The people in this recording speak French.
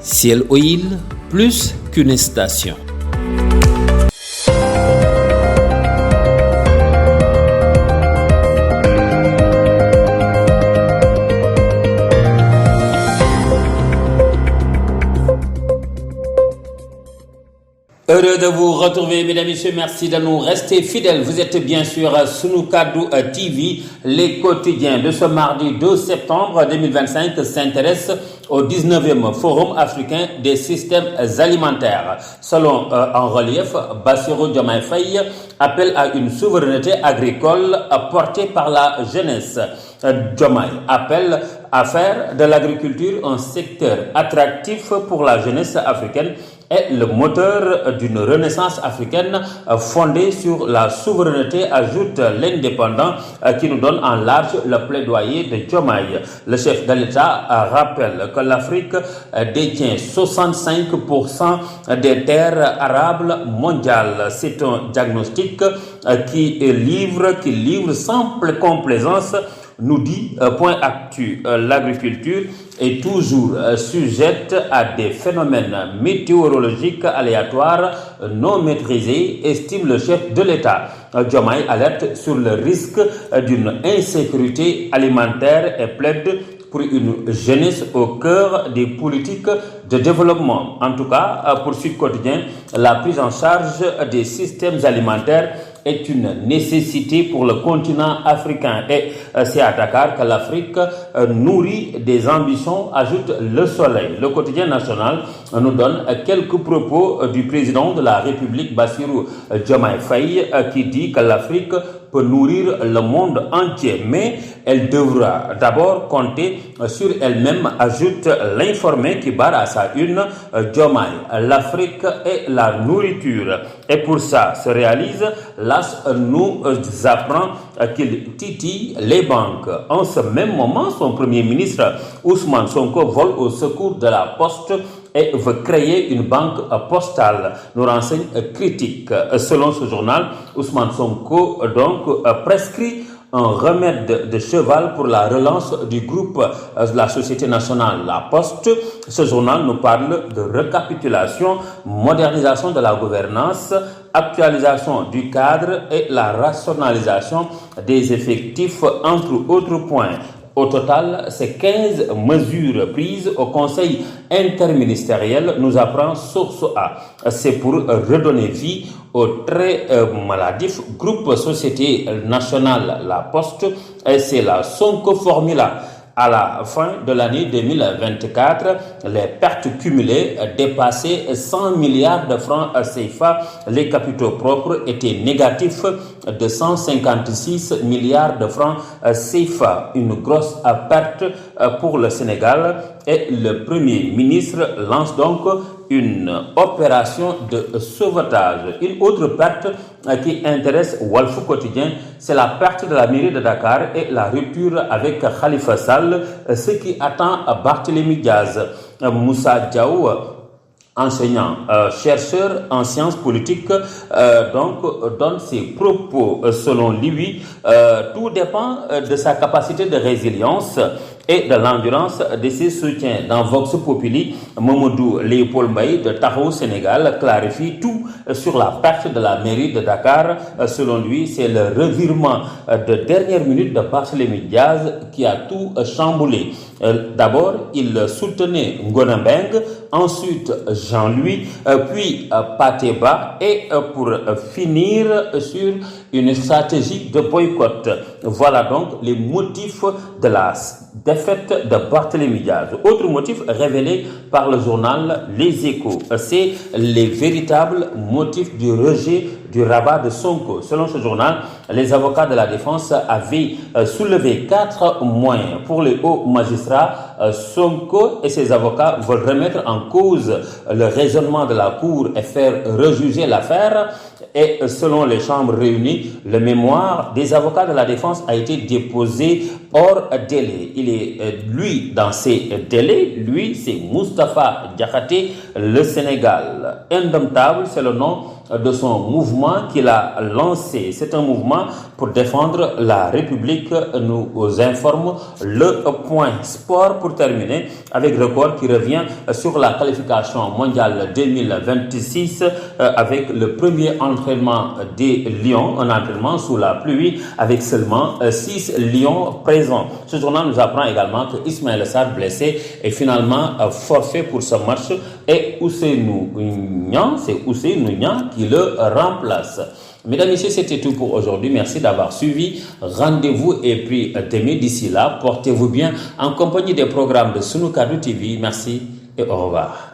Ciel Oil, plus qu'une station. Heureux de vous retrouver, mesdames et messieurs. Merci de nous rester fidèles. Vous êtes bien sûr Sunu Kaddu TV. Les quotidiens de ce mardi 2 septembre 2025 s'intéressent au 19e Forum africain des systèmes alimentaires. Selon en relief, Bassirou Diomaye Faye appelle à une souveraineté agricole portée par la jeunesse. Diomaye appelle à faire de l'agriculture un secteur attractif pour la jeunesse africaine et le moteur d'une renaissance africaine fondée sur la souveraineté, ajoute l'indépendant qui nous donne en large le plaidoyer de Diomaye. Le chef de l'État rappelle que l'Afrique détient 65% des terres arables mondiales. C'est un diagnostic qui livre sans complaisance, nous dit Point Actu. L'agriculture est toujours sujette à des phénomènes météorologiques aléatoires non maîtrisés, estime le chef de l'État. Diomaye alerte sur le risque d'une insécurité alimentaire et plaide pour une jeunesse au cœur des politiques de développement. En tout cas, pour Sud Quotidien, la prise en charge des systèmes alimentaires est une nécessité pour le continent africain. Et c'est à Dakar que l'Afrique nourrit des ambitions, ajoute Le Soleil. Le quotidien national nous donne quelques propos du président de la République, Bassirou Diomaye Faye, qui dit que l'Afrique peut nourrir le monde entier, mais elle devra d'abord compter sur elle-même, ajoute l'informé qui barre à sa une Diomaye. L'Afrique et la nourriture. Et pour ça se réalise, l'AS nous apprend qu'il titille les banques. En ce même moment, son premier ministre Ousmane Sonko vole au secours de la Poste et veut créer une banque postale, nous renseigne Critique. Selon ce journal, Ousmane Sonko donc prescrit un remède de cheval pour la relance du groupe de la Société nationale La Poste. Ce journal nous parle de récapitulation, modernisation de la gouvernance, actualisation du cadre et la rationalisation des effectifs, entre autres points. Au total, c'est 15 mesures prises au Conseil interministériel, nous apprend Source A. C'est pour redonner vie au très maladif groupe Société nationale La Poste, et c'est la Sonko Formula. À la fin de l'année 2024, les pertes cumulées dépassaient 100 milliards de francs CFA. Les capitaux propres étaient négatifs de 156 milliards de francs CFA. Une grosse perte pour le Sénégal, et le Premier ministre lance donc une opération de sauvetage. Une autre perte qui intéresse Walf Quotidien, c'est la perte de la mairie de Dakar et la rupture avec Khalifa Sall, ce qui attend Barthélémy Diaz. Moussa Diaw, enseignant, chercheur en sciences politiques, donc donne ses propos. Selon lui, tout dépend de sa capacité de résilience et de l'endurance de ses soutiens. Dans Vox Populi, Mamadou Léopold Mbaye de Taxawu Sénégal clarifie tout sur la perte de la mairie de Dakar. Selon lui, c'est le revirement de dernière minute de Barthélémy Diaz qui a tout chamboulé. D'abord, il soutenait Ngona Mbengue, ensuite Jean-Louis, puis Pateba, et pour finir sur une stratégie de boycott. Voilà donc les motifs de la défaite de Barthélémy Diaz. Autre motif révélé par le journal Les Échos, c'est les véritables motifs du rejet du rabat de Sonko. Selon ce journal, les avocats de la défense avaient soulevé 4 moyens pour les hauts magistrats. Sonko et ses avocats veulent remettre en cause le raisonnement de la Cour et faire rejuger l'affaire. Et selon les chambres réunies, le mémoire des avocats de la défense a été déposé hors délai. Il est, lui, dans ces délais, lui, c'est Moustapha Diakhaté, le Sénégal. Indomptable, c'est le nom de son mouvement qu'il a lancé. C'est un mouvement pour défendre la République, nous informe Le Point. Sport pour terminer avec Record qui revient sur la qualification mondiale 2026 avec le premier entraînement des Lions, un entraînement sous la pluie avec seulement 6 Lions présents. Ce journal nous apprend également que Ismaël Sarr, blessé, est finalement forfait pour ce match et Ousseynou Niang qui le remplace. Mesdames et messieurs, c'était tout pour aujourd'hui. Merci d'avoir suivi. Rendez-vous et puis demain, d'ici là, portez-vous bien en compagnie des programmes de Sunu Kaddu TV. Merci et au revoir.